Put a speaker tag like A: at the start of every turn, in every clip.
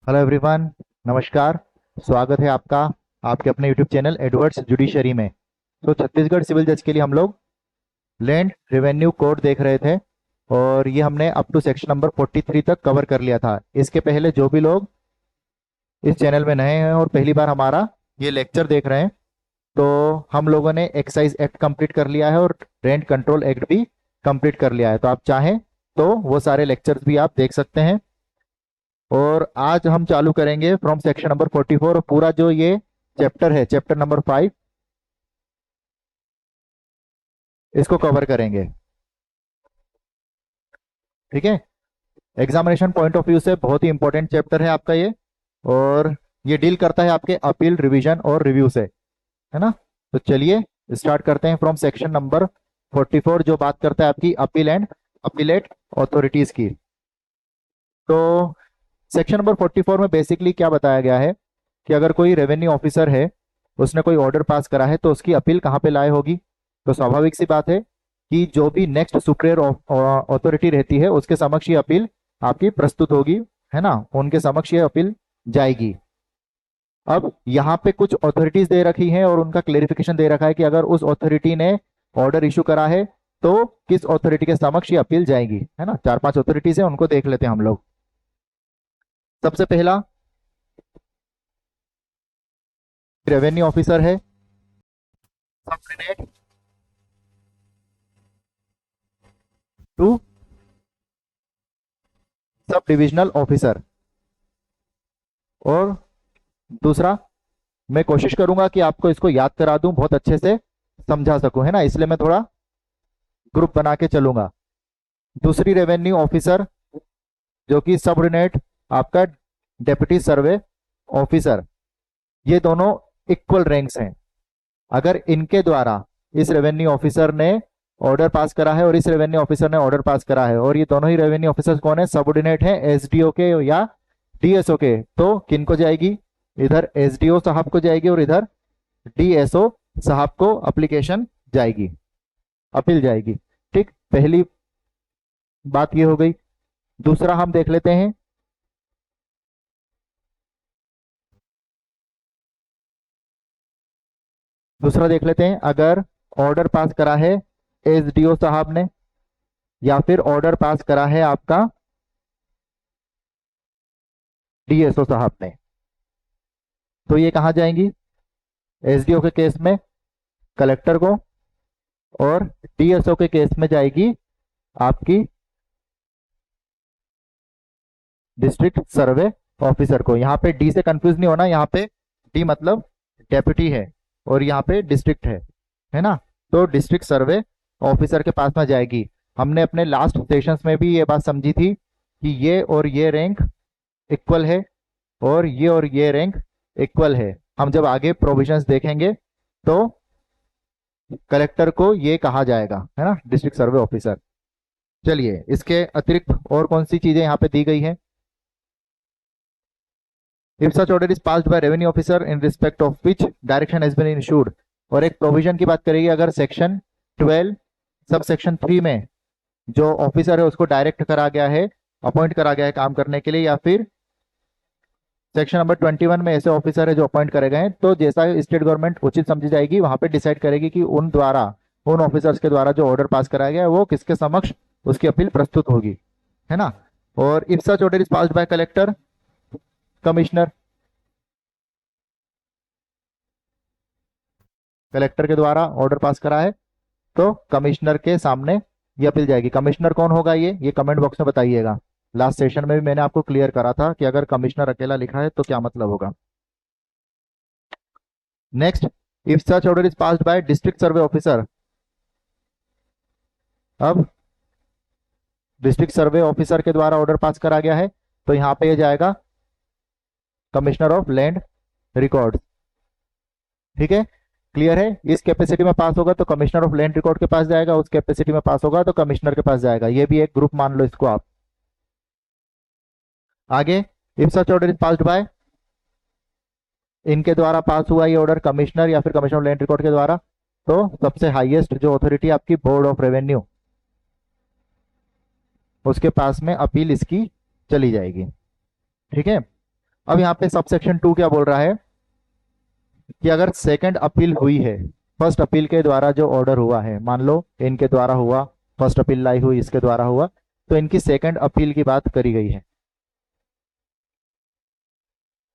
A: Hello everyone. नमस्कार। स्वागत है आपका आपके अपने यूट्यूब चैनल एडवर्ड्स जुडिशरी में। तो छत्तीसगढ़ सिविल जज के लिए हम लोग लैंड रेवेन्यू कोड देख रहे थे और ये हमने अप टू सेक्शन नंबर 43 तक कवर कर लिया था। इसके पहले जो भी लोग इस चैनल में नए हैं और पहली बार हमारा ये लेक्चर देख रहे हैं, तो हम लोगों ने एक्साइज एक्ट कंप्लीट कर लिया है और रेंट कंट्रोल एक्ट भी कंप्लीट कर लिया है। तो आप चाहें तो वो सारे लेक्चर्स भी आप देख सकते हैं। और आज हम चालू करेंगे फ्रॉम सेक्शन नंबर 44 और पूरा जो ये चैप्टर है, चैप्टर नंबर 5, इसको कवर करेंगे। ठीक है। एग्जामिनेशन पॉइंट ऑफ व्यू से बहुत ही इंपॉर्टेंट चैप्टर है आपका ये, और ये डील करता है आपके अपील, रिवीजन और रिव्यू से, है ना। तो चलिए स्टार्ट करते हैं फ्रॉम सेक्शन नंबर 44, जो बात करता है आपकी अपील एंड अपीलेट अथॉरिटीज की। तो सेक्शन नंबर 44 में बेसिकली क्या बताया गया है कि अगर कोई रेवेन्यू ऑफिसर है, उसने कोई ऑर्डर पास करा है, तो उसकी अपील कहाँ पे लाए होगी। तो स्वाभाविक सी बात है कि जो भी नेक्स्ट सुप्रियर अथॉरिटी रहती है उसके समक्ष ये अपील आपकी प्रस्तुत होगी, है ना। उनके समक्ष ये अपील जाएगी। अब यहाँ पे कुछ अथॉरिटीज दे रखी हैं और उनका क्लेरिफिकेशन दे रखा है कि अगर उस अथॉरिटी ने ऑर्डर इशू करा है तो किस अथॉरिटी के समक्ष ये अपील जाएगी, है ना। चार पांच अथॉरिटीज है, उनको देख लेते हैं हम लोग। सबसे पहला रेवेन्यू ऑफिसर है, subordinate to sub divisional officer. और दूसरा, मैं कोशिश करूंगा कि आपको इसको याद करा दूं, बहुत अच्छे से समझा सकूं, है ना, इसलिए मैं थोड़ा ग्रुप बना के चलूंगा। दूसरी रेवेन्यू ऑफिसर जो कि सबऑर्डिनेट आपका डेप्यूटी सर्वे ऑफिसर, ये दोनों इक्वल रैंक्स हैं। अगर इनके द्वारा इस रेवेन्यू ऑफिसर ने ऑर्डर पास करा है और इस रेवेन्यू ऑफिसर ने ऑर्डर पास करा है, और ये दोनों ही रेवेन्यू ऑफिसर्स कौन है, सबऑर्डिनेट हैं एसडीओ के या डीएसओ के, तो किन को जाएगी, इधर एसडीओ साहब को जाएगी और इधर डीएसओ साहब को एप्लीकेशन जाएगी, अपील जाएगी। ठीक, पहली बात ये हो गई। दूसरा हम देख लेते हैं, दूसरा देख लेते हैं, अगर ऑर्डर पास करा है एसडीओ साहब ने या फिर ऑर्डर पास करा है आपका डीएसओ साहब ने, तो ये कहाँ जाएंगी, एसडीओ के केस में कलेक्टर को, और डीएसओ के केस में जाएगी आपकी डिस्ट्रिक्ट सर्वे ऑफिसर को। यहाँ पे डी से कंफ्यूज नहीं होना, यहाँ पे डी मतलब डेप्यूटी है और यहाँ पे डिस्ट्रिक्ट है ना। तो डिस्ट्रिक्ट सर्वे ऑफिसर के पास में जाएगी। हमने अपने लास्ट सेशंस में भी ये बात समझी थी कि ये और ये रैंक इक्वल है और ये रैंक इक्वल है। हम जब आगे प्रोविजंस देखेंगे तो कलेक्टर को ये कहा जाएगा, है ना, डिस्ट्रिक्ट सर्वे ऑफिसर। चलिए, इसके अतिरिक्त और कौन सी चीजें यहाँ पे दी गई हैं। If such order is passed by revenue officer in respect of which direction has been issued, और एक प्रोविजन की बात करेगी, अगर सेक्शन 12 सब सेक्शन 3 में जो ऑफिसर है उसको डायरेक्ट करा गया है, अपॉइंट करा गया है काम करने के लिए, या फिर सेक्शन नंबर 21 में ऐसे ऑफिसर है जो अपॉइंट करे गए हैं, तो जैसा स्टेट गवर्नमेंट उचित समझी जाएगी वहां पे डिसाइड करेगी कि उन द्वारा, उन ऑफिसर्स के द्वारा जो ऑर्डर पास कराया गया है वो किसके समक्ष उसकी अपील प्रस्तुत होगी, है ना। और if such order is passed bye collector, commissioner, collector के द्वारा ऑर्डर पास करा है तो कमिश्नर के सामने ये अपील जाएगी। कमिश्नर कौन होगा, ये कमेंट बॉक्स में बताइएगा। लास्ट सेशन में भी मैंने आपको क्लियर करा था कि अगर कमिश्नर अकेला लिखा है तो क्या मतलब होगा। Next, if such order is passed bye district survey officer, अब डिस्ट्रिक्ट सर्वे ऑफिसर के द्वारा ऑर्डर पास करा गया है तो यहां पे ये जाएगा कमिश्नर ऑफ लैंड रिकॉर्ड। ठीक है, क्लियर है। इस कैपेसिटी में पास होगा तो कमिश्नर ऑफ लैंड रिकॉर्ड के पास जाएगा, उस कैपेसिटी में पास होगा तो कमिश्नर के पास जाएगा। ये भी एक ग्रुप मान लो इसको आप। आगे, if such order is passed bye, इनके द्वारा पास हुआ ये ऑर्डर कमिश्नर या फिर कमिश्नर ऑफ लैंड रिकॉर्ड के द्वारा, तो सबसे हाईएस्ट जो अथॉरिटी आपकी बोर्ड ऑफ रेवेन्यू, उसके पास में अपील इसकी चली जाएगी। ठीक है। अब यहाँ पे सबसेक्शन 2 क्या बोल रहा है कि अगर सेकंड अपील हुई है, फर्स्ट अपील के द्वारा जो ऑर्डर हुआ है, मान लो इनके द्वारा हुआ, फर्स्ट अपील लाई हुई इसके द्वारा हुआ, तो इनकी सेकंड अपील की बात करी गई है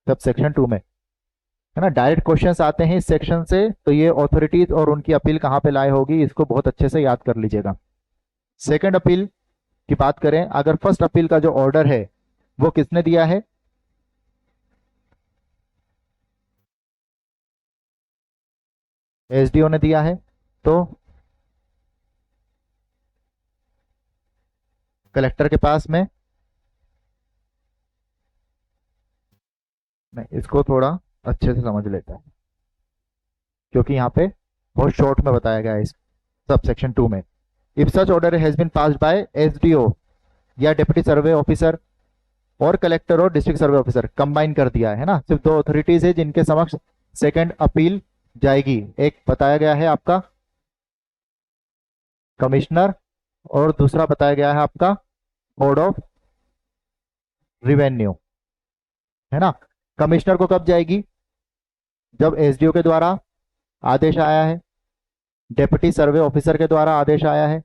A: सबसेक्शन 2 में, है ना। डायरेक्ट क्वेश्चंस आते हैं इस सेक्शन से, तो ये ऑथोरिटीज और उनकी अपील कहाँ पे लाए होगी, इसको बहुत अच्छे से याद कर लीजिएगा। सेकंड अपील की बात करें, अगर फर्स्ट अपील का जो ऑर्डर है वो किसने दिया है, एसडीओ ने दिया है, तो कलेक्टर के पास में, मैं इसको थोड़ा अच्छे से समझ लेता हूं क्योंकि यहाँ पे बहुत शॉर्ट में बताया गया है इस सबसेक्शन 2 में। If such order has been passed by SDO या डेप्यूटी सर्वे ऑफिसर और कलेक्टर और डिस्ट्रिक्ट सर्वे ऑफिसर, कंबाइन कर दिया है ना, सिर्फ दो अथॉरिटीज है जिनके समक्ष सेकंड अपील जाएगी। एक बताया गया है आपका कमिश्नर और दूसरा बताया गया है आपका बोर्ड ऑफ रिवेन्यू, है ना। कमिश्नर को कब जाएगी, जब एसडीओ के द्वारा आदेश आया है, डेप्यूटी सर्वे ऑफिसर के द्वारा आदेश आया है,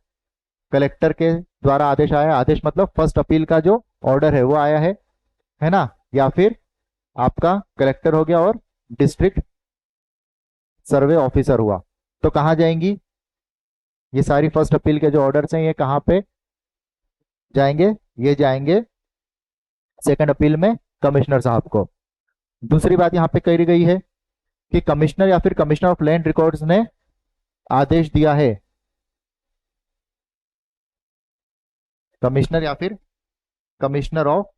A: कलेक्टर के द्वारा आदेश आया है। आदेश मतलब फर्स्ट अपील का जो ऑर्डर है वो आया है ना, या फिर आपका कलेक्टर हो गया और डिस्ट्रिक्ट सर्वे ऑफिसर हुआ, तो कहां जाएंगी ये सारी फर्स्ट अपील के जो ऑर्डर्स हैं, ये कहां पे जाएंगे, ये जाएंगे सेकंड अपील में कमिश्नर साहब को। दूसरी बात यहां पे कही गई है कि कमिश्नर या फिर कमिश्नर ऑफ लैंड रिकॉर्ड्स ने आदेश दिया है, कमिश्नर या फिर कमिश्नर ऑफ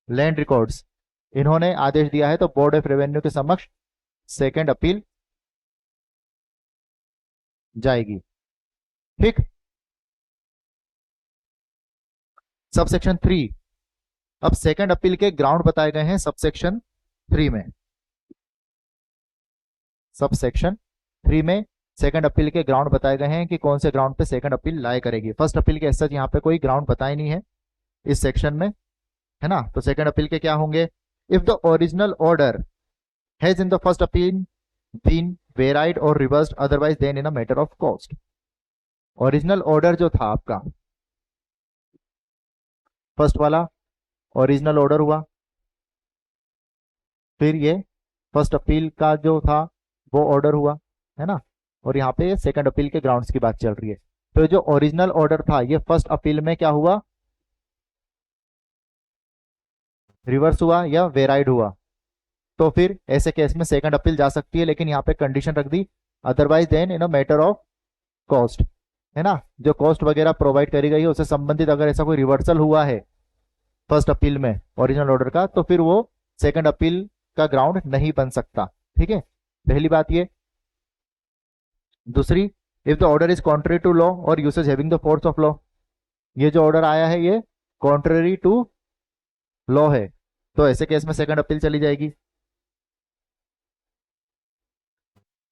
A: लैंड रिकॉर्ड्स, इन्होंने आदेश दिया है, तो बोर्ड ऑफ रेवेन्यू के समक्ष सेकंड अपील जाएगी। ठीक। सबसेक्शन 3, अब सेकंड अपील के ग्राउंड बताए गए हैं सबसेक्शन 3 में। सबसेक्शन 3 में सेकंड अपील के ग्राउंड बताए गए हैं कि कौन से ग्राउंड पे सेकंड अपील लाए करेगी। फर्स्ट अपील के ऐसा यहाँ पे कोई ग्राउंड बताए नहीं है इस सेक्शन में, है ना। तो सेकंड अपील के क्या होंगे, if the original order has in the first appeal been varied or reversed otherwise than in a matter of cost. Original order जो था आपका, फर्स्ट वाला ओरिजिनल ऑर्डर हुआ, फिर ये फर्स्ट अपील का जो था वो ऑर्डर हुआ, है ना, और यहाँ पे सेकंड अपील के ग्राउंड्स की बात चल रही है। तो जो ओरिजिनल ऑर्डर था ये फर्स्ट अपील में क्या हुआ, रिवर्स हुआ या वेराइड हुआ, तो फिर ऐसे केस में सेकंड अपील जा सकती है, लेकिन यहाँ पे कंडीशन रख दी, otherwise than in a matter of cost, है ना। जो कॉस्ट वगैरह प्रोवाइड करी गई है उससे संबंधित अगर ऐसा कोई रिवर्सल हुआ है फर्स्ट अपील में ओरिजिनल ऑर्डर का, तो फिर वो सेकंड अपील का ग्राउंड नहीं बन सकता। ठीक है, पहली बात ये। दूसरी, if the order is contrary to law और usage having the force of law, ये जो ऑर्डर आया है ये कॉन्ट्ररी टू लॉ है, तो ऐसे केस में सेकंड अपील चली जाएगी।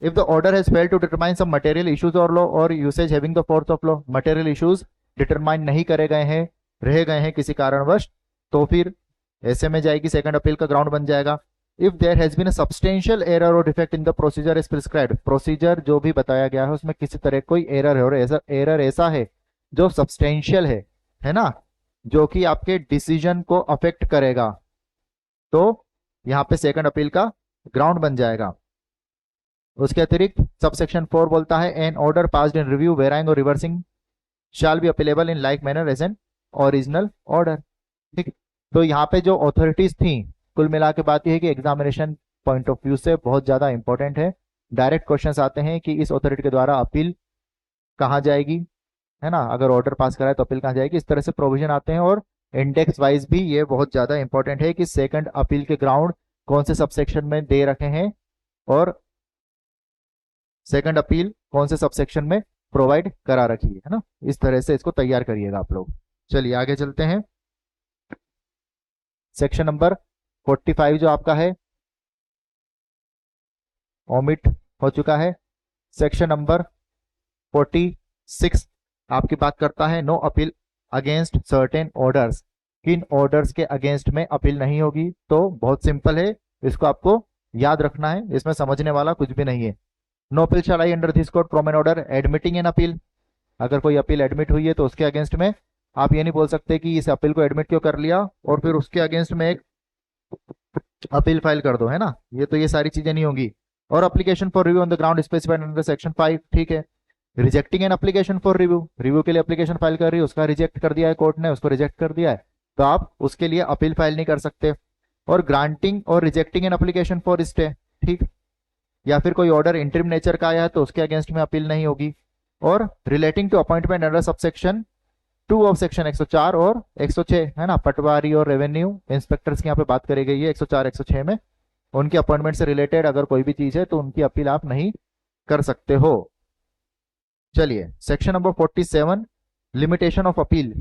A: If the order has failed to determine some material issues और लॉ और usage having the force of law, material issues determine नहीं करे गए हैं, रह गए हैं किसी कारणवश, तो फिर ऐसे में जाएगी, सेकंड अपील का ग्राउंड बन जाएगा। If there has been a substantial error or defect in the procedure as prescribed, procedure जो भी बताया गया है उसमें किसी तरह कोई एरर है और ऐसा एरर ऐसा है जो सब्सटेंशियल है ना, जो कि आपके डिसीजन को अफेक्ट करेगा, तो यहां पे सेकंड अपील का ग्राउंड बन जाएगा। उसके अतिरिक्त सबसेक्शन 4 बोलता है an order passed in review varying or reversing shall be appealable in like manner as an original order. ठीक, तो यहाँ पे जो अथॉरिटीज थी, कुल मिला के बात यह है कि एग्जामिनेशन पॉइंट ऑफ व्यू से बहुत ज्यादा इंपॉर्टेंट है। डायरेक्ट क्वेश्चंस आते हैं कि इस अथॉरिटी के द्वारा अपील कहाँ जाएगी, है ना, अगर ऑर्डर पास कराए तो अपील कहाँ जाएगी, इस तरह से प्रोविजन आते हैं। और इंडेक्स वाइज भी ये बहुत ज्यादा इंपॉर्टेंट है कि सेकंड अपील के ग्राउंड कौन से सबसेक्शन में दे रखे हैं और सेकंड अपील कौन से सबसेक्शन में प्रोवाइड करा रखी है ना। इस तरह से इसको तैयार करिएगा आप लोग। चलिए आगे चलते हैं। सेक्शन नंबर 45 जो आपका है ओमिट हो चुका है। सेक्शन नंबर 46 आपकी बात करता है no appeal against certain orders, किन ऑर्डर्स के अगेंस्ट में अपील नहीं होगी। तो बहुत सिंपल है, इसको आपको याद रखना है, इसमें समझने वाला कुछ भी नहीं है। No appeal shall lie under this code from an order admitting an appeal. अगर कोई अपील एडमिट हुई है तो उसके अगेंस्ट में आप ये नहीं बोल सकते कि इस अपील को एडमिट क्यों कर लिया और फिर उसके अगेंस्ट में एक अपील फाइल कर दो, है ना। ये सारी चीजें नहीं होंगी। और application for review on the ground specified under section 5, ठीक है। Rejecting an application for review, review के लिए एप्लीकेशन फाइल कर रही है, उसका रिजेक्ट कर दिया है कोर्ट ने, उसको रिजेक्ट कर दिया है, तो आप उसके लिए अपील फाइल नहीं कर सकते। और ग्रांटिंग और rejecting an application for stay, ठीक, या फिर कोई ऑर्डर इंटरिम नेचर का आया है तो उसके अगेंस्ट में अपील नहीं होगी। और relating to appointment under subsection 2 of section 104 और 106, है ना, पटवारी और रेवेन्यू इंस्पेक्टर्स की यहाँ पे बात करी गई है 104 106 में। उनकी अपॉइंटमेंट से रिलेटेड अगर कोई भी चीज है तो उनकी अपील आप नहीं कर सकते हो। चलिए section number 47, limitation of appeal.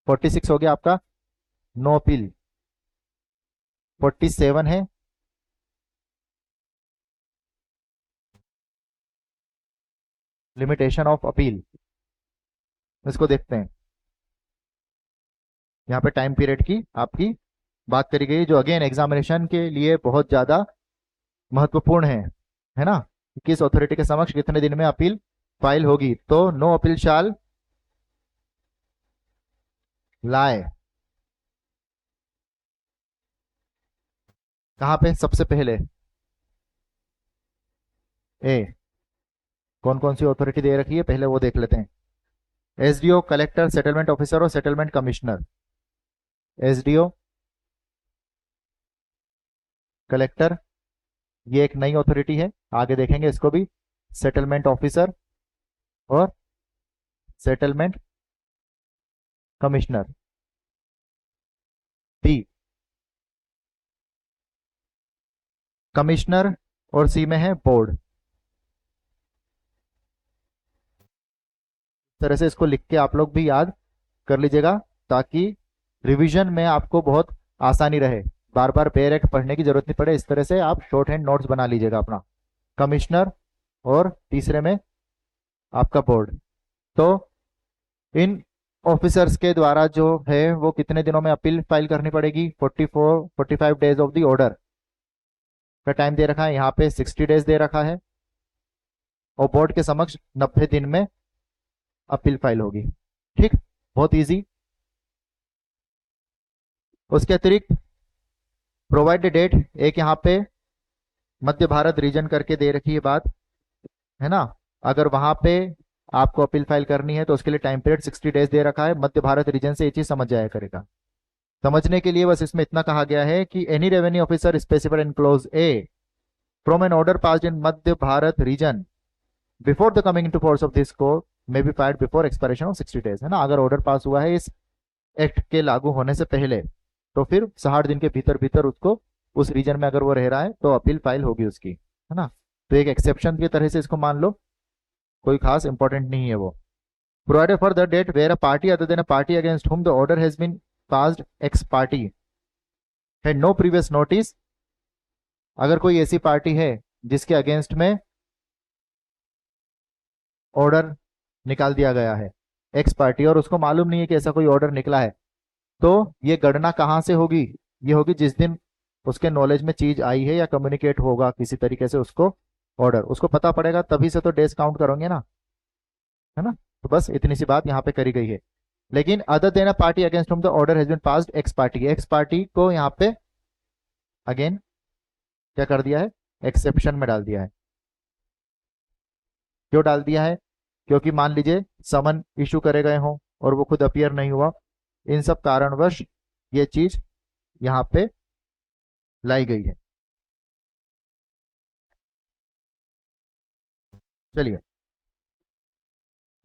A: 46 हो गया आपका नो अपील। 47 है लिमिटेशन ऑफ अपील। इसको देखते हैं। यहाँ पे टाइम पीरियड की आपकी बात करी गई जो अगेन एग्जामिनेशन के लिए बहुत ज्यादा महत्वपूर्ण है ना। किस अथॉरिटी के समक्ष कितने दिन में अपील फाइल होगी। तो नो अपील शाल लाए कहां पे, सबसे पहले ए, कौन कौन सी अथॉरिटी दे रखी है पहले वो देख लेते हैं। एसडीओ, कलेक्टर, सेटलमेंट ऑफिसर और सेटलमेंट कमिश्नर। एसडीओ, कलेक्टर, ये एक नई अथॉरिटी है, आगे देखेंगे इसको भी। सेटलमेंट ऑफिसर और सेटलमेंट कमिश्नर। बी, कमिश्नर और सी में है बोर्ड। इस तरह से इसको लिख के आप लोग भी याद कर लीजिएगा ताकि रिवीजन में आपको बहुत आसानी रहे, बार बार पेयर एक्ट पढ़ने की जरूरत नहीं पड़े। इस तरह से आप शॉर्ट हैंड नोट्स बना लीजिएगा अपना। कमिश्नर और तीसरे में आपका बोर्ड। तो इन ऑफिसर्स के द्वारा जो है वो कितने दिनों में अपील फाइल करनी पड़ेगी। 45 डेज ऑफ द ऑर्डर का टाइम दे रखा है, यहाँ पे 60 डेज दे रखा है। और बोर्ड के समक्ष 90 दिन में अपील फाइल होगी, ठीक, बहुत इजी। उसके अतिरिक्त प्रोवाइड डेट, एक यहाँ पे मध्य भारत रीजन करके दे रखी है बात, है ना। अगर वहां पे आपको अपील फाइल करनी है तो उसके लिए टाइम पीरियड 60 डेज दे रखा है। मध्य भारत रीजन से ये चीज समझ जाया करेगा। समझने के लिए बस इसमें इतना कहा गया है कि any revenue officer specified in clause a from an order passed in Madhya Bharat region before the coming to force of this code may be filed before expiration of 60 days, है ना। अगर ऑर्डर पास हुआ है इस एक्ट के लागू होने से पहले तो फिर 60 दिन के भीतर भीतर उसको उस रीजन में अगर वो रह रहा है तो अपील फाइल होगी उसकी, है ना। तो एक एक्सेप्शन की तरह से इसको मान लो, कोई खास इंपॉर्टेंट नहीं है वो। Provided for the date where a party other than a party against whom the order has been passed ex party had no previous notice. अगर कोई ऐसी पार्टी है जिसके अगेंस्ट में ऑर्डर निकाल दिया गया है एक्स पार्टी और उसको मालूम नहीं है कि ऐसा कोई ऑर्डर निकला है, तो ये गणना कहां से होगी। ये होगी जिस दिन उसके नॉलेज में चीज आई है या कम्युनिकेट होगा किसी तरीके से उसको ऑर्डर, उसको पता पड़ेगा तभी से तो डेज काउंट करोगे ना, है ना। तो बस इतनी सी बात यहाँ पे करी गई है। लेकिन other than a party against whom the order has been passed ex party, ex party को यहाँ पे अगेन क्या कर दिया है, एक्सेप्शन में डाल दिया है। क्यों डाल दिया है, क्योंकि मान लीजिए समन इशू करे गए हों और वो खुद अपियर नहीं हुआ, इन सब कारणवश ये चीज यहाँ पे लाई गई है। चलिए,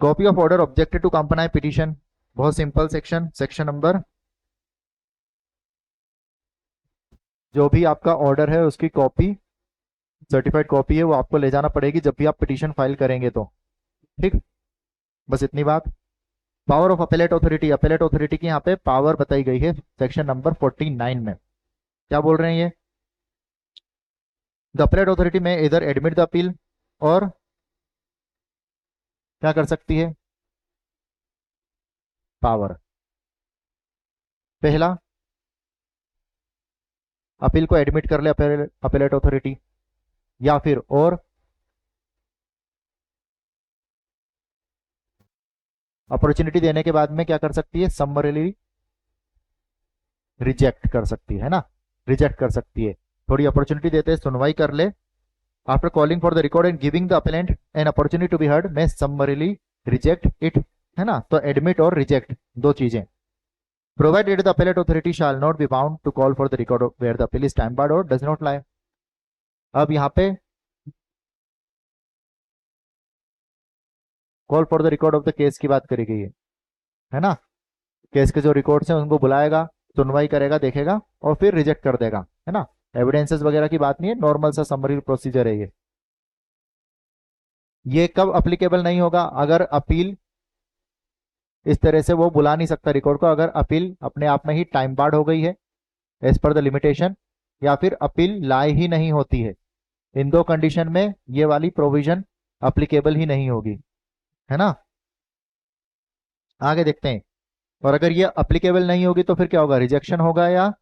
A: copy of order objected to company petition, बहुत सिंपल सेक्शन, सेक्शन नंबर, जो भी आपका ऑर्डर है उसकी कॉपी, सर्टिफाइड कॉपी है वो आपको ले जाना पड़ेगी जब भी आप पिटीशन फाइल करेंगे तो, ठीक, बस इतनी बात। Power of appellate authority, appellate authority की यहाँ पे पावर बताई गई है सेक्शन नंबर 49 में। क्या बोल रहे हैं ये, द अपेलेट ऑथोरिटी में इधर एडमिट द अपील और क्या कर सकती है, पावर, पहला, अपील को एडमिट कर ले अपीलेट अथॉरिटी, या फिर और अपॉर्चुनिटी देने के बाद में क्या कर सकती है, समरली रिजेक्ट कर सकती है ना, रिजेक्ट कर सकती है। थोड़ी अपॉर्चुनिटी देते हैं, सुनवाई कर ले। After calling for the record and giving the appellant an opportunity to be heard may summarily reject it, है ना। तो एडमिट और रिजेक्ट दो चीजें। Provided the appellate authority shall not be bound to call for the record where the appeal is time barred or does not lie. अब यहाँ पे call for the record of the case की बात करी गई है ना। केस के जो रिकॉर्ड्स हैं उनको बुलाएगा, सुनवाई करेगा, देखेगा और फिर रिजेक्ट कर देगा, है ना। एविडेंसेस वगैरह की बात नहीं है, नॉर्मल सा समरी प्रोसीजर है ये कब अप्लीकेबल नहीं होगा, अगर अपील इस तरह से वो बुला नहीं सकता रिकॉर्ड को, अगर अपील अपने आप में ही टाइम बार्ड हो गई है एज पर द लिमिटेशन, या फिर अपील लाए ही नहीं होती है। इन दो कंडीशन में ये वाली प्रोविजन अप्लीकेबल ही नहीं होगी, है ना। आगे देखते हैं। और अगर ये अप्लीकेबल नहीं होगी तो फिर क्या होगा, रिजेक्शन होगा या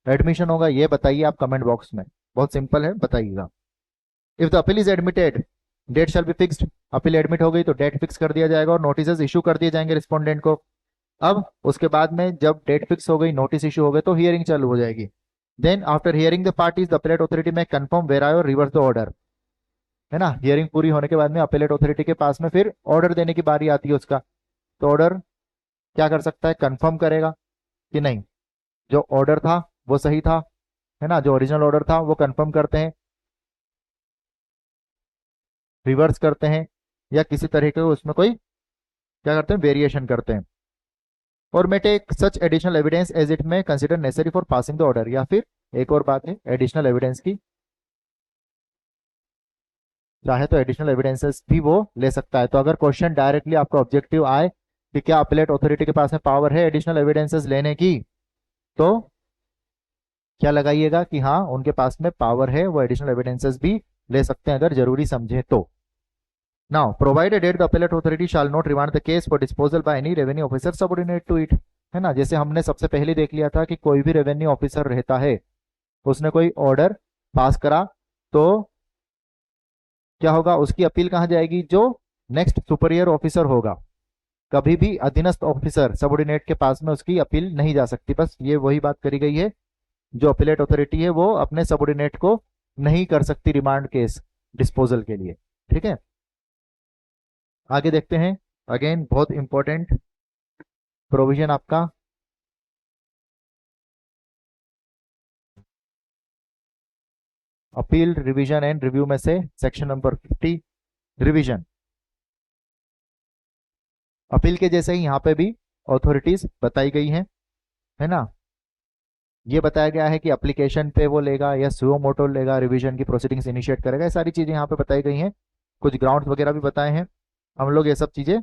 A: एडमिशन होगा, ये बताइए आप कमेंट बॉक्स में। बहुत सिंपल है, बताइएगा। If the appeal is admitted date shall be fixed, appeal admit हो गई तो डेट फिक्स कर दिया जाएगा और नोटिस इशू कर दिए जाएंगे रिस्पोंडेंट को। अब उसके बाद में जब डेट फिक्स हो गई, नोटिस इशू हो गए, तो हियरिंग चालू हो जाएगी। Then after hearing the parties the appellate authority may confirm vary or reverse the order, है ना। हियरिंग पूरी होने के बाद में अपीलेट अथॉरिटी के पास में फिर ऑर्डर देने की बारी आती है उसका। तो ऑर्डर क्या कर सकता है, कंफर्म करेगा कि नहीं जो ऑर्डर था वो सही था, है ना, जो ओरिजिनल ऑर्डर था वो कंफर्म करते हैं, रिवर्स करते हैं, या किसी तरह के उसमें कोई क्या करते हैं, वेरिएशन करते हैं। और may take such additional evidence as it may consider necessary for passing the order, या फिर एक और बात है एडिशनल एविडेंस की, चाहे तो एडिशनल एविडेंसेस भी वो ले सकता है। तो अगर क्वेश्चन डायरेक्टली आपका ऑब्जेक्टिव आए कि क्या अपीलेट अथॉरिटी के पास में पावर है एडिशनल एविडेंसेस लेने की, तो क्या लगाइएगा कि हाँ उनके पास में पावर है, वो एडिशनल एविडेंसेस भी ले सकते हैं अगर जरूरी समझे तो। Now provided that the appellate authority shall not remand the case for disposal by any revenue officer subordinate to it, है ना। जैसे हमने सबसे पहले देख लिया था कि कोई भी रेवेन्यू ऑफिसर रहता है, उसने कोई ऑर्डर पास करा तो क्या होगा, उसकी अपील कहाँ जाएगी, जो नेक्स्ट सुपीरियर ऑफिसर होगा। कभी भी अधीनस्थ ऑफिसर सबऑर्डिनेट के पास में उसकी अपील नहीं जा सकती। बस ये वही बात करी गई है, जो अपीलेट अथॉरिटी है वो अपने सबऑर्डिनेट को नहीं कर सकती रिमांड केस डिस्पोजल के लिए, ठीक है। आगे देखते हैं। अगेन बहुत इंपॉर्टेंट प्रोविजन आपका अपील रिवीजन एंड रिव्यू में से सेक्शन नंबर 50 रिवीजन। अपील के जैसे ही यहाँ पे भी अथॉरिटीज बताई गई हैं, है ना। ये बताया गया है कि एप्लीकेशन पे वो लेगा या सुओ मोटो लेगा, रिवीजन की प्रोसीडिंग्स इनिशिएट करेगा, ये सारी चीजें यहाँ पे बताई गई हैं। कुछ ग्राउंड्स वगैरह भी बताए हैं। हम लोग ये सब चीजें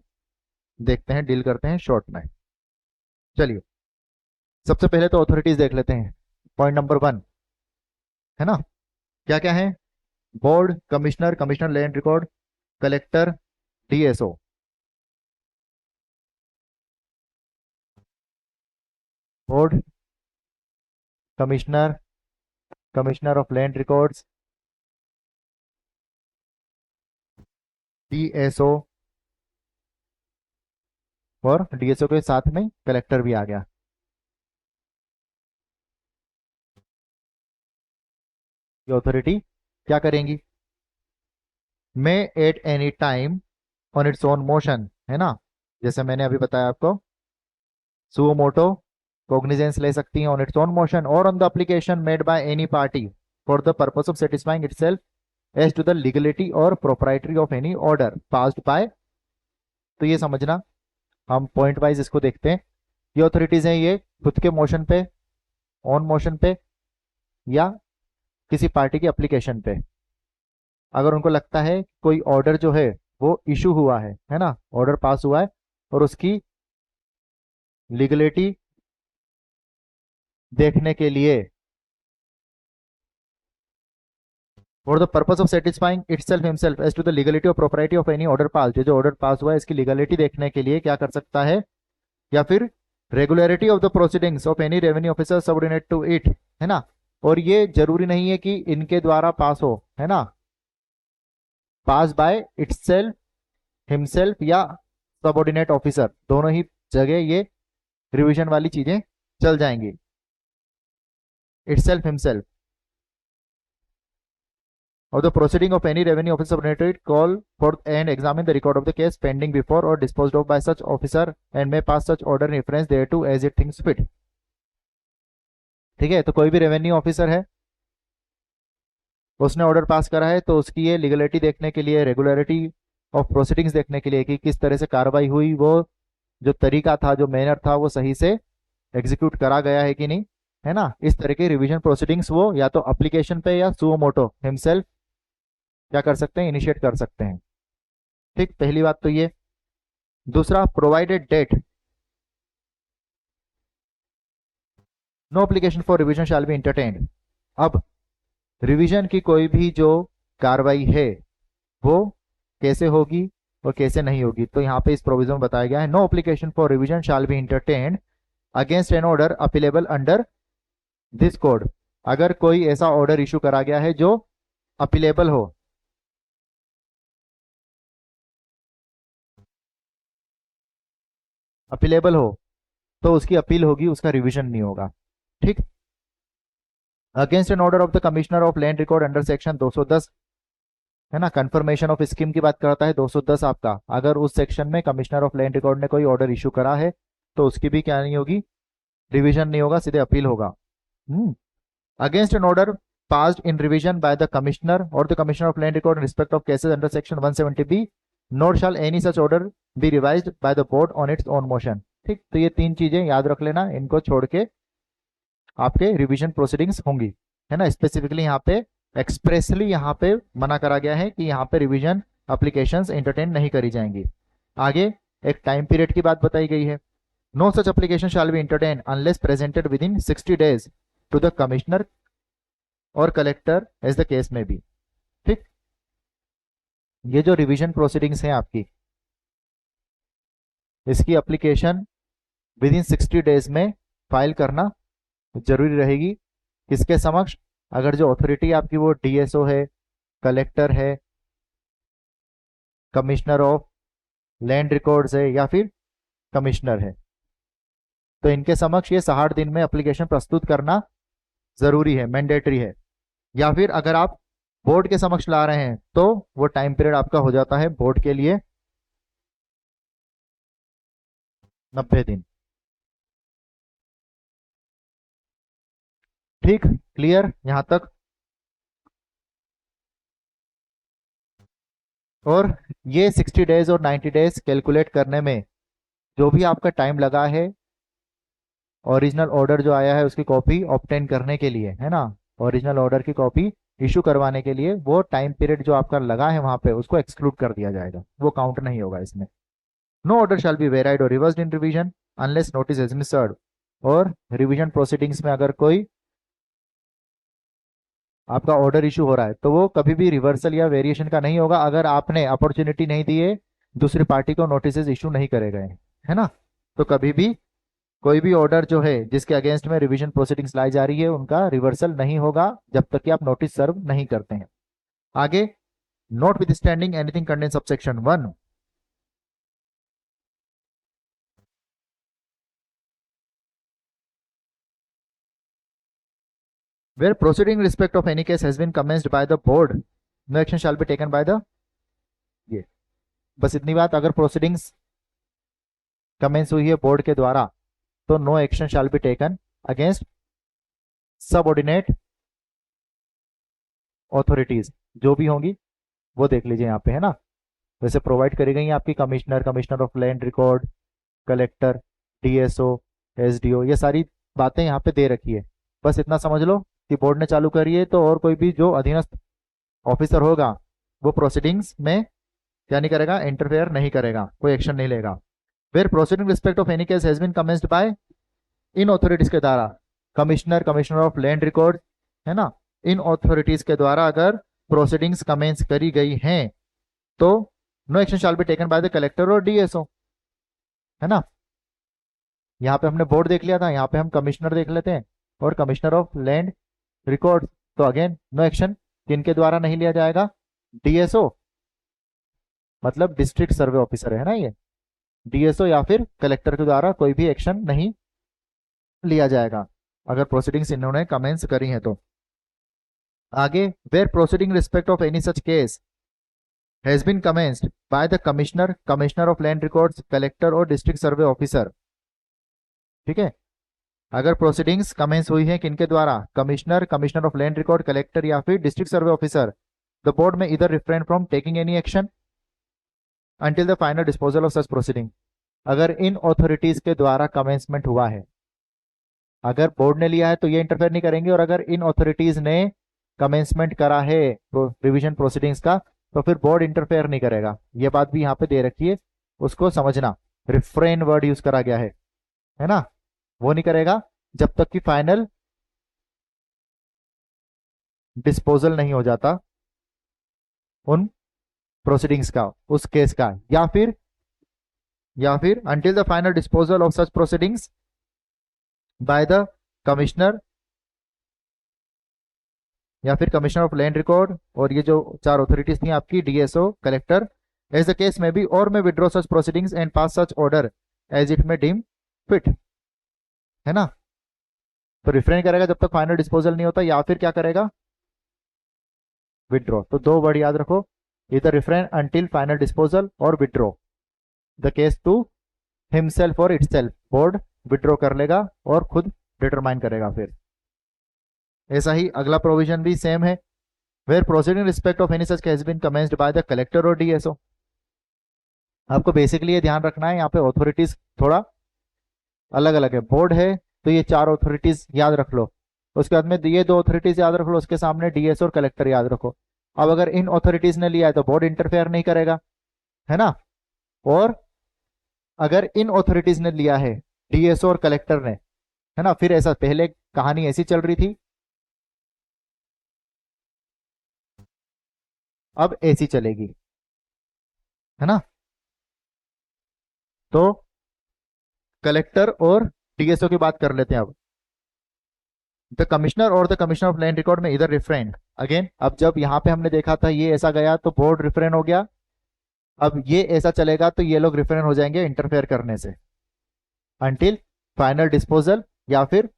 A: देखते हैं, डील करते हैं शॉर्ट में। चलिए सबसे पहले तो अथॉरिटीज देख लेते हैं। पॉइंट नंबर 1, है ना, क्या क्या है, board, commissioner, commissioner land record, collector, DSO. Board, commissioner, commissioner of land records, DSO, और डीएसओ के साथ में कलेक्टर भी आ गया। ये अथॉरिटी क्या करेंगी, may at any time on its own motion, है ना। जैसे मैंने अभी बताया आपको, सुओ मोटो कोग्निजेंस ले सकती हैं on its own motion or on the application made by any party for the purpose of satisfying itself as to the legality or proprietary of any order passed by. तो ये समझना, हम point wise इसको देखते हैं। ये authorities हैं, ये खुद के मोशन पे, ऑन मोशन पे, या किसी पार्टी की एप्लीकेशन पे, अगर उनको लगता है कोई ऑर्डर जो है वो इशू हुआ है ना, ऑर्डर पास हुआ है और उसकी लीगलिटी देखने के लिए for the purpose of satisfying itself himself as to the legality or property of any order pass, जो ऑर्डर पास हुआ है इसकी लीगलिटी देखने के लिए क्या कर सकता है, या फिर regularity of the proceedings of any revenue officer subordinate to it, है ना। और ये जरूरी नहीं है कि इनके द्वारा पास हो, है ना, पास बाय इटसेल्फ, हिमसेल्फ या सबऑर्डिनेट ऑफिसर, दोनों ही जगह ये रिवीजन वाली चीजें चल जाएंगी। Itself, himself of the proceeding of any revenue officer subordinate call for and examine the record of the case pending before or disposed of by such officer and may pass such order in reference thereto as it thinks fit। ठीक है, तो कोई भी revenue officer है, उसने order pass करा है, तो उसकी ये लीगलिटी देखने के लिए, रेगुलरिटी ऑफ प्रोसीडिंग्स देखने के लिए कि किस तरह से कार्रवाई हुई, वो जो तरीका था, जो मैनर था, वो सही से एग्जीक्यूट करा गया है कि नहीं, है ना। इस तरह के रिवीजन प्रोसीडिंग्स वो या तो एप्लीकेशन पे या सुओ मोटो हिमसेल्फ क्या कर सकते हैं, इनिशिएट कर सकते हैं। ठीक, पहली बात तो ये। दूसरा, provided that no application for revision shall be entertained. अब रिवीजन की कोई भी जो कार्रवाई है वो कैसे होगी और कैसे नहीं होगी, तो यहाँ पे इस प्रोविजन में बताया गया है, no application for revision shall be entertained against an order appealable under this code. अगर कोई ऐसा ऑर्डर इशू करा गया है जो अपीलेबल हो, अपीलेबल हो, तो उसकी अपील होगी, उसका रिवीजन नहीं होगा। ठीक, against an order of the commissioner of land record under section 210, है ना, कंफर्मेशन ऑफ स्कीम की बात करता है 210 आपका। अगर उस सेक्शन में कमिश्नर ऑफ लैंड रिकॉर्ड ने कोई ऑर्डर इशू करा है तो उसकी भी क्या नहीं होगी, रिवीजन नहीं होगा, सीधे अपील होगा। Against an order passed in revision by the commissioner or the commissioner of land record in respect of cases under section 170B, nor shall any such order be revised by the board on its own motion। ठीक, तो ये तीन चीजें याद रख लेना, इनको छोड़ के आपके रिवीजन प्रोसीडिंग्स होंगी, है ना। स्पेसिफिकली यहाँ पे एक्सप्रेसली यहाँ पे मना करा गया है कि यहाँ पे रिवीजन एप्लीकेशंस एंटरटेन नहीं करी जाएंगी। आगे एक टाइम पीरियड की बात बताई गई है, no such application shall be entertain unless presented within 60 days to the commissioner or collector as the case may be. ठीक, ये जो रिवीजन प्रोसीडिंग्स हैं आपकी, इसकी एप्लीकेशन विद इन 60 days में फाइल करना जरूरी रहेगी। किसके समक्ष, अगर जो अथॉरिटी आपकी वो डीएसओ है, कलेक्टर है, कमिश्नर ऑफ लैंड रिकॉर्ड्स है, या फिर कमिश्नर है, तो इनके समक्ष ये 60 दिन में एप्लीकेशन प्रस्तुत करना जरूरी है, मैंडेटरी है। या फिर अगर आप बोर्ड के समक्ष ला रहे हैं तो वो टाइम पीरियड आपका हो जाता है बोर्ड के लिए 90 दिन। ठीक, क्लियर यहां तक। और ये 60 days और 90 days कैलकुलेट करने में जो भी आपका टाइम लगा है, ओरिजिनल ऑर्डर जो आया है उसकी कॉपी ऑब्टेन करने के लिए, है ना, ओरिजिनल ऑर्डर की कॉपी इशू करवाने के लिए, वो टाइम पीरियड जो आपका लगा है वहां पे उसको एक्सक्लूड कर दिया जाएगा, वो काउंट नहीं होगा इसमें। No order shall be varied or reversed in revision unless notice has been served. और रिवीजन प्रोसीडिंग्स में अगर कोई आपका ऑर्डर इशू हो रहा है तो वो कभी भी रिवर्सल या वेरिएशन का नहीं होगा अगर आपने अपॉर्चुनिटी नहीं दी है, दूसरी पार्टी को नोटिस इशू नहीं करे गए, है ना। तो कभी भी कोई भी ऑर्डर जो है जिसके अगेंस्ट में रिवीजन प्रोसीडिंग्स लाई जा रही है उनका रिवर्सल नहीं होगा जब तक कि आप नोटिस सर्व नहीं करते हैं। आगे, note with standing anything contain subsection 1, where proceeding in respect of any case has been commenced by the board, no action shall be taken by the, ये बस इतनी बात। अगर प्रोसीडिंग्स कमेंस हुई है बोर्ड के द्वारा तो no action shall be taken against subordinate authorities, जो भी होंगी वो देख लीजिए यहाँ पे, है ना। वैसे प्रोवाइड करी गई है आपकी commissioner, commissioner of land record, collector, DSO, SDO, ये सारी बातें यहाँ पे दे रखी है। बस इतना समझ लो कि बोर्ड ने चालू करी है तो और कोई भी जो अधीनस्थ ऑफिसर होगा वो प्रोसीडिंग्स में क्या नहीं करेगा, इंटरफेयर नहीं करेगा, कोई एक्शन नहीं लेगा। Where proceeding respect of any case has been commenced by in authorities के द्वारा, commissioner, commissioner of land record, है ना, इन ऑथोरिटीज के द्वारा अगर प्रोसीडिंग्स कमेंस करी गई हैं तो no action shall be taken by the collector or DSO, है ना। यहाँ पे हमने बोर्ड देख लिया था, यहाँ पे हम कमिश्नर देख लेते हैं, और कमिश्नर ऑफ लैंड रिकॉर्ड। तो अगेन नो एक्शन, किनके द्वारा नहीं लिया जाएगा? डीएसओ, मतलब डिस्ट्रिक्ट सर्वे ऑफिसर है ना ये, डीएसओ या फिर कलेक्टर के द्वारा कोई भी एक्शन नहीं लिया जाएगा अगर प्रोसीडिंग्स इन्होंने कमेंस करी हैं तो। आगे, where proceeding respect of any such case has been commenced by the commissioner, commissioner of land records, collector और डिस्ट्रिक्ट सर्वे ऑफिसर। ठीक है, अगर प्रोसीडिंग्स कमेंस हुई है किनके द्वारा? Commissioner, commissioner of land record, collector या फिर district survey officer, the board may either refrain from taking any action until the final disposal of such proceeding. अगर इन ऑथोरिटीज के द्वारा कमेंसमेंट हुआ है, अगर बोर्ड ने लिया है तो ये इंटरफेयर नहीं करेंगे, और अगर इन ऑथोरिटीज ने कमेंसमेंट करा है रिवीजन प्रोसीडिंग्स का तो फिर बोर्ड इंटरफेयर नहीं करेगा। ये बात भी यहाँ पे दे रखी है, उसको समझना। रिफ्रेन वर्ड यूज करा गया है ना, वो नहीं करेगा जब तक कि फाइनल डिस्पोजल नहीं हो जाता उन प्रोसीडिंग्स का, उस केस का, या फिर until the final disposal of such proceedings bye the commissioner या फिर कमिश्नर ऑफ लैंड रिकॉर्ड, और ये जो चार अथॉरिटीज थी आपकी, DSO, collector, as the case may be, or may withdraw such proceedings and pass such order as it may deem fit, है ना। तो रिफ्रेन करेगा जब तक फाइनल डिस्पोजल नहीं होता, या फिर क्या करेगा? विड्रॉ। तो दो वर्ड याद रखो, either refrain until final disposal or withdraw the case to himself or itself. Board withdraw कर लेगा और खुद डिटरमाइन करेगा फिर। ऐसा ही अगला प्रोविजन भी सेम है, where proceeding respect of any such case been commenced by the collector or DSO. आपको बेसिकली ये ध्यान रखना है, यहाँ पे ऑथोरिटीज थोड़ा अलग अलग है। बोर्ड है तो ये चार ऑथोरिटीज याद रख लो, उसके बाद में ये दो ऑथोरिटीज याद रख लो, उसके सामने डीएसओ और कलेक्टर याद रखो। अब अगर इन ऑथोरिटीज ने लिया है तो बोर्ड इंटरफेयर नहीं करेगा, है ना। और अगर इन ऑथोरिटीज ने लिया है, डीएसओ और कलेक्टर ने, है ना, फिर ऐसा पहले कहानी ऐसी चल रही थी, अब ऐसी चलेगी, है ना। तो कलेक्टर और डीएसओ की बात कर लेते हैं अब। द कमिश्नर और the commissioner of land record में इधर रिफ्रेन अगेन। अब जब यहाँ पे हमने देखा था ये ऐसा गया तो बोर्ड रिफ्रेन हो गया, अब ये ऐसा चलेगा तो ये लोग रिफ्रेन हो जाएंगे इंटरफेयर करने से अंटिल फाइनल डिस्पोजल, या फिर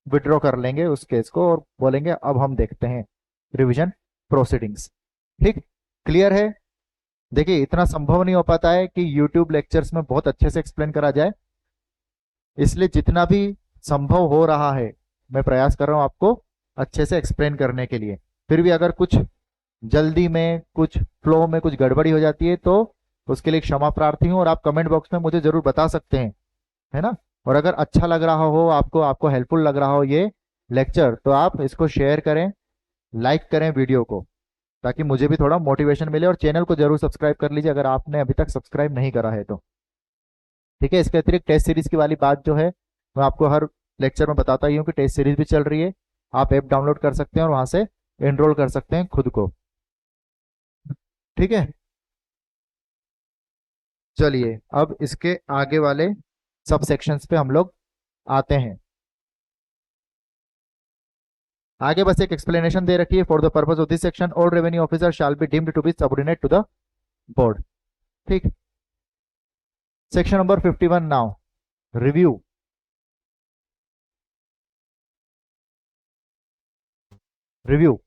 A: विड्रॉ कर लेंगे उस केस को और बोलेंगे अब हम देखते हैं रिवीजन प्रोसीडिंग्स। ठीक, क्लियर है। देखिए इतना संभव नहीं हो पाता है कि यूट्यूब लेक्चर्स में बहुत अच्छे से एक्सप्लेन करा जाए, इसलिए जितना भी संभव हो रहा है मैं प्रयास कर रहा हूं आपको अच्छे से एक्सप्लेन करने के लिए। फिर भी अगर कुछ जल्दी में, कुछ फ्लो में कुछ गड़बड़ी हो जाती है तो उसके लिए क्षमा प्रार्थी हूं, और आप कमेंट बॉक्स में मुझे जरूर बता सकते हैं, है ना। और अगर अच्छा लग रहा हो आपको, आपको हेल्पफुल लग रहा हो ये लेक्चर, तो आप इसको शेयर करें, लाइक करें वीडियो को, ताकि मुझे भी थोड़ा मोटिवेशन मिले। और चैनल को जरूर सब्सक्राइब कर लीजिए अगर आपने अभी तक सब्सक्राइब नहीं करा है तो। ठीक है, इसके अतिरिक्त टेस्ट सीरीज की वाली बात जो है मैं आपको हर लेक्चर में बताता ही हूँ कि टेस्ट सीरीज भी चल रही है, आप ऐप डाउनलोड कर सकते हैं और वहां से एनरोल कर सकते हैं खुद को। ठीक है, चलिए अब इसके आगे वाले सब सेक्शंस पे हम लोग आते हैं। आगे बस एक एक्सप्लेनेशन दे रखी है, for the purpose of this section all revenue officer shall be deemed to be subordinate to the board. ठीक, section number 51 now review. Review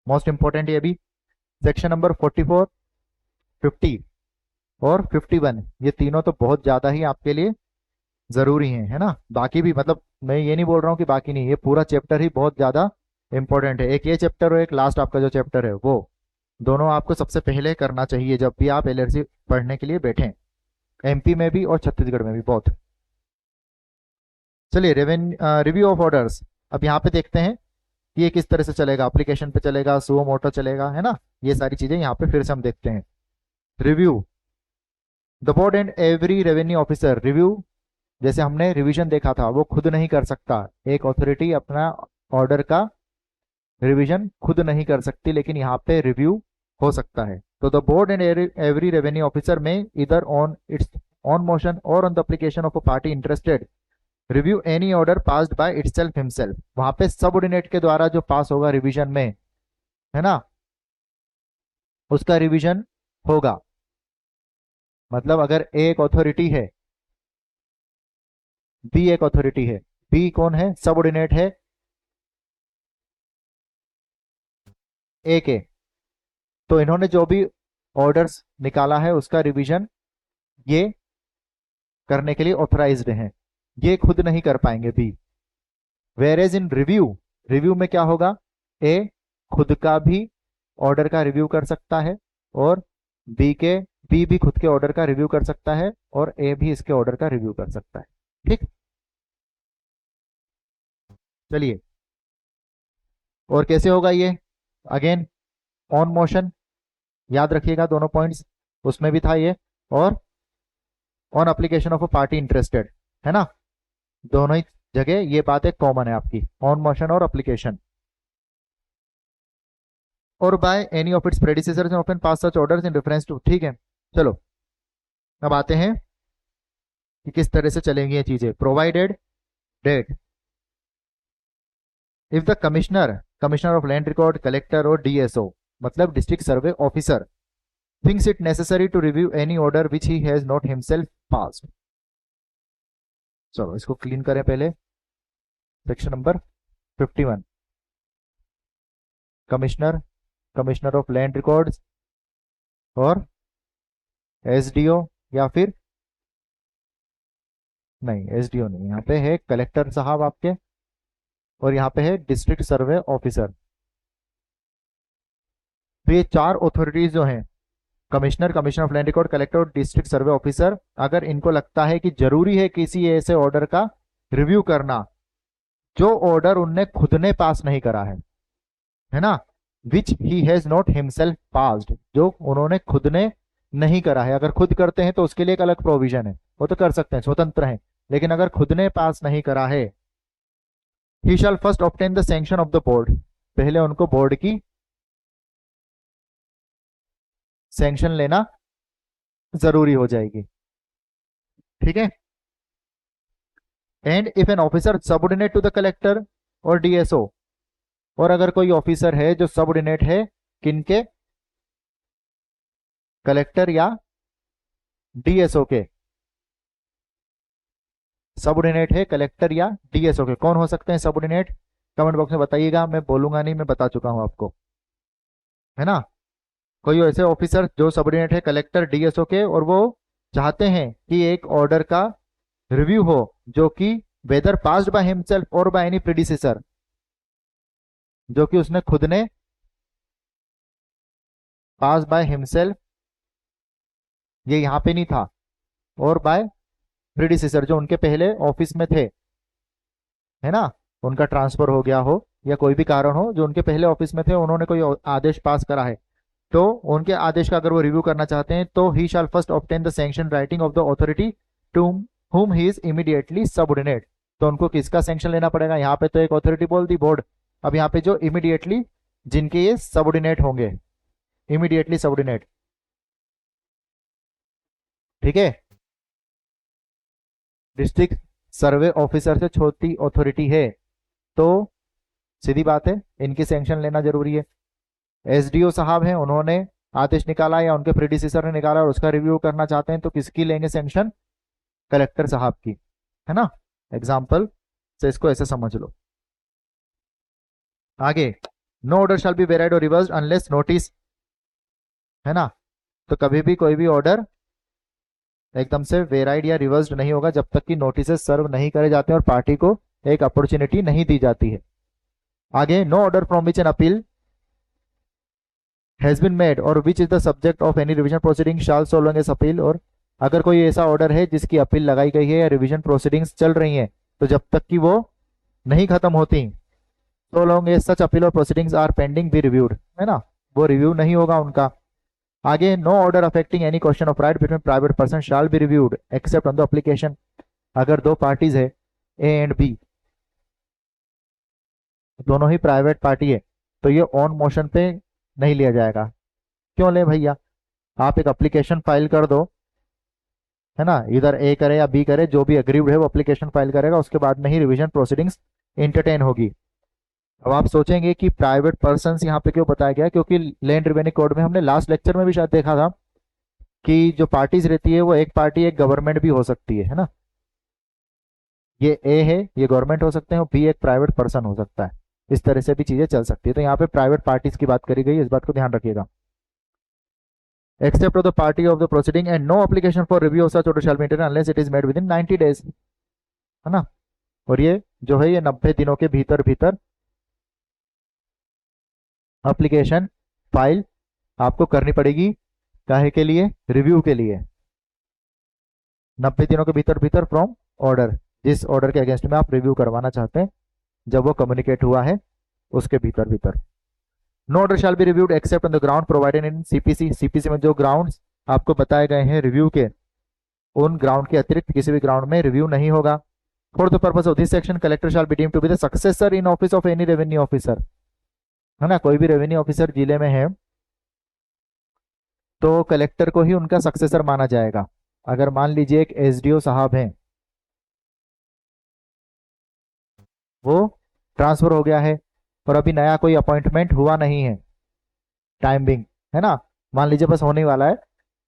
A: most important ये भी। सेक्शन नंबर 44, 50 और 51, ये तीनों तो बहुत ज्यादा ही आपके लिए जरूरी है ना। बाकी भी, मतलब मैं ये नहीं बोल रहा हूँ कि बाकी नहीं, ये पूरा चैप्टर ही बहुत ज्यादा इंपॉर्टेंट है। एक ये चैप्टर और एक लास्ट आपका जो चैप्टर है वो दोनों आपको सबसे पहले करना चाहिए जब भी आप एलएलसी पढ़ने के लिए बैठे, एमपी में भी और छत्तीसगढ़ में भी बहुत। चलिए रिव्यू ऑफ ऑर्डर्स। अब यहाँ पे देखते हैं कि ये किस तरह से चलेगा, एप्लीकेशन पे चलेगा, सुओ मोटो चलेगा, है ना। ये सारी चीजें यहाँ पे फिर से हम देखते हैं। Review, the board and every revenue officer review, जैसे हमने रिवीजन देखा था वो खुद नहीं कर सकता, एक ऑथोरिटी अपना ऑर्डर का रिवीजन खुद नहीं कर सकती, लेकिन यहाँ पे रिव्यू हो सकता है। तो the board and every revenue officer में इधर on it's on motion or on the application of a party interested review any order passed by itself himself, वहां पे सबऑर्डिनेट के द्वारा जो पास होगा रिवीजन में, है ना, उसका रिवीजन होगा। मतलब अगर ए एक अथॉरिटी है, बी एक अथॉरिटी है, बी कौन है, सबऑर्डिनेट है ए के, तो इन्होंने जो भी ऑर्डर्स निकाला है उसका रिवीजन ये करने के लिए ऑथराइज्ड हैं, ये खुद नहीं कर पाएंगे be. Whereas in review, review में क्या होगा, ए खुद का भी ऑर्डर का रिव्यू कर सकता है और बी के बी भी खुद के ऑर्डर का रिव्यू कर सकता है और ए भी इसके ऑर्डर का रिव्यू कर सकता है। ठीक, चलिए, और कैसे होगा ये, अगेन ऑन मोशन, याद रखिएगा दोनों पॉइंट्स, उसमें भी था ये, और on application of a party interested, है ना, दोनों ही जगह ये बात एक कॉमन है आपकी, ऑन मोशन और एप्लीकेशन। और by any of its predecessors often pass such orders in reference to, ठीक है। चलो अब आते हैं कि किस तरह से चलेंगी ये चीजें। Provided that if the commissioner, commissioner of land record, collector or DSO मतलब district survey officer thinks it necessary to review any order which he has not himself passed। चलो इसको क्लीन करें पहले, section number 51, commissioner, commissioner of land records और SDO, या फिर नहीं SDO नहीं, यहाँ पे है कलेक्टर साहब आपके, और यहाँ पे है डिस्ट्रिक्ट सर्वे ऑफिसर। तो ये चार अथॉरिटीज जो हैं, commissioner, commissioner of land record, collector और डिस्ट्रिक्ट सर्वे ऑफिसर, अगर इनको लगता है कि जरूरी है किसी ऐसे ऑर्डर का रिव्यू करना जो ऑर्डर उनने खुद ने पास नहीं करा है ना, which he has not himself passed, जो उन्होंने खुद ने नहीं करा है। अगर खुद करते हैं तो उसके लिए एक अलग प्रोविजन है, वो तो कर सकते हैं, स्वतंत्र हैं, लेकिन अगर खुद ने पास नहीं करा है, he shall first obtain the sanction of the board, पहले उनको बोर्ड की सैंक्शन लेना जरूरी हो जाएगी। ठीक है, and if an officer subordinate to the collector or DSO, और अगर कोई ऑफिसर है जो सबऑर्डिनेट है किनके, कलेक्टर या डीएसओ के, सबऑर्डिनेट है कलेक्टर या डीएसओ के, कौन हो सकते हैं सबऑर्डिनेट, कमेंट बॉक्स में बताइएगा, मैं बोलूंगा नहीं, मैं बता चुका हूं आपको, है ना। कोई ऐसे ऑफिसर जो सबऑर्डिनेट है कलेक्टर डीएसओ के और वो चाहते हैं कि एक ऑर्डर का रिव्यू हो जो कि वेदर पास्ड बाय हिमसेल्फ और बाय एनी प्रीडिसेसर, जो कि उसने खुद ने पास बाय हिमसेल्फ, ये यहां पे नहीं था, और बाय प्रीडिसेसर जो उनके पहले ऑफिस में थे, है ना, उनका ट्रांसफर हो गया हो या कोई भी कारण हो, जो उनके पहले ऑफिस में थे, उन्होंने कोई आदेश पास करा है, तो उनके आदेश का अगर वो रिव्यू करना चाहते हैं तो he shall first obtain the sanction writing of the authority to whom he is immediately subordinate। तो उनको किसका सैंक्शन लेना पड़ेगा, यहाँ पे तो एक अथॉरिटी बोल दी बोर्ड, अब यहाँ पे जो इमीडिएटली जिनके ये सबऑर्डिनेट होंगे, इमीडिएटली सबऑर्डिनेट, ठीक है, डिस्ट्रिक्ट सर्वे ऑफिसर से छोटी अथॉरिटी है तो सीधी बात है इनकी सैंक्शन लेना जरूरी है। एसडीओ साहब हैं, उन्होंने आदेश निकाला या उनके प्रीडिसेसर ने निकाला और उसका रिव्यू करना चाहते हैं तो किसकी लेंगे सैंक्शन, कलेक्टर साहब की, है ना। एग्जाम्पल से इसको ऐसे समझ लो। आगे, no order shall be varied or reversed unless notice, है ना, तो कभी भी कोई भी ऑर्डर एकदम से वेराइड या रिवर्स्ड नहीं होगा जब तक कि नोटिस सर्व नहीं करे जाते हैं और पार्टी को एक अपॉर्चुनिटी नहीं दी जाती है। आगे, no order from which an appeal has been made or which is the subject of any revision proceeding shall so long as appeal, और अगर कोई ऐसा ऑर्डर है जिसकी अपील लगाई गई है या रिवीजन प्रोसीडिंग्स चल रही हैं तो जब तक कि वो नहीं खत्म होती, so long as such appeal or proceedings are pending be reviewed, है ना, वो रिव्यू नहीं होगा उनका। आगे, no order affecting any question of right between private person shall be reviewed except on the application, अगर दो पार्टीज है ए एंड बी, दोनों ही प्राइवेट पार्टी है तो ये ऑन मोशन पे नहीं लिया जाएगा। क्यों ले भैया, आप एक एप्लीकेशन फाइल कर दो है ना, इधर ए करे या बी करे, जो भी अग्रीव्ड है वो एप्लीकेशन फाइल करेगा, उसके बाद में ही रिवीजन प्रोसीडिंग्स इंटरटेन होगी। अब आप सोचेंगे कि प्राइवेट पर्सन यहाँ पे क्यों बताया गया, क्योंकि लैंड रेवेन्यू कोड में हमने लास्ट लेक्चर में भी शायद देखा था कि जो पार्टीज रहती है वो एक पार्टी एक गवर्नमेंट भी हो सकती है ना। ये ए है, ये गवर्नमेंट हो सकते हैं, और बी एक प्राइवेट पर्सन हो सकता है। इस तरह से भी चीजें चल सकती है। तो यहाँ पे प्राइवेट पार्टीज की बात करी गई है, इस बात को ध्यान रखिएगा। Except of the party of the proceeding and no application for review of such order shall be maintain unless it is made within 90 days, है ना। और ये जो है ये 90 दिनों के भीतर भीतर एप्लीकेशन फाइल आपको करनी पड़ेगी। काहे के लिए? रिव्यू के लिए। 90 दिनों के भीतर भीतर फ्रॉम ऑर्डर, जिस ऑर्डर के अगेंस्ट में आप रिव्यू करवाना चाहते हैं, जब वो कम्युनिकेट हुआ है उसके भीतर भीतर। No order shall be reviewed except on the ground provided in CPC. CPC में जो ग्राउंड्स आपको बताए गए हैं रिव्यू के, उन ग्राउंड के अतिरिक्त किसी भी ग्राउंड में रिव्यू नहीं होगा। For the purpose of this section collector shall be deemed to be the successor in office of any revenue officer, है ना। कोई भी रेवेन्यू ऑफिसर जिले में है तो कलेक्टर को ही उनका सक्सेसर माना जाएगा। अगर मान लीजिए एक एसडीओ साहब हैं, वो ट्रांसफर हो गया है और अभी नया कोई अपॉइंटमेंट हुआ नहीं है, टाइम बिंग, है ना, मान लीजिए बस होने वाला है,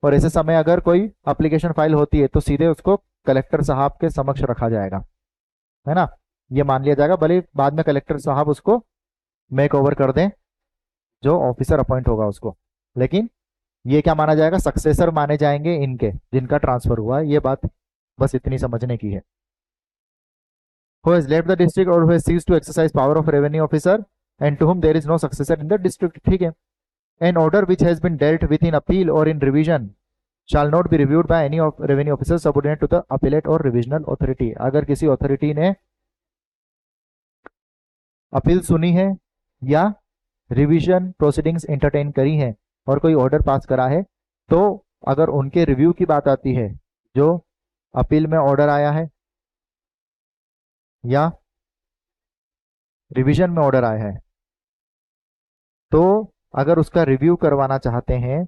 A: और ऐसे समय अगर कोई एप्लीकेशन फाइल होती है तो सीधे उसको कलेक्टर साहब के समक्ष रखा जाएगा, है ना। ये मान लिया जाएगा, भले बाद में कलेक्टर साहब उसको मेक ओवर कर दें, जो ऑफिसर अपॉइंट होगा उसको, लेकिन ये क्या माना जाएगा? सक्सेसर माने जाएंगे इनके, जिनका ट्रांसफर हुआ है। ये बात बस इतनी समझने की है। Who has left the district or who has ceased to exercise power of revenue officer and to whom there is no successor in the district, ठीक है। An order which has been dealt with in appeal or in revision shall not be reviewed by any of revenue officer subordinate to the appellate or revisional authority। अगर किसी authority ने appeal सुनी है या revision proceedings entertain करी है और कोई ऑर्डर पास करा है, तो अगर उनके रिव्यू की बात आती है, जो अपील में ऑर्डर आया है या रिवीजन में ऑर्डर आया है, तो अगर उसका रिव्यू करवाना चाहते हैं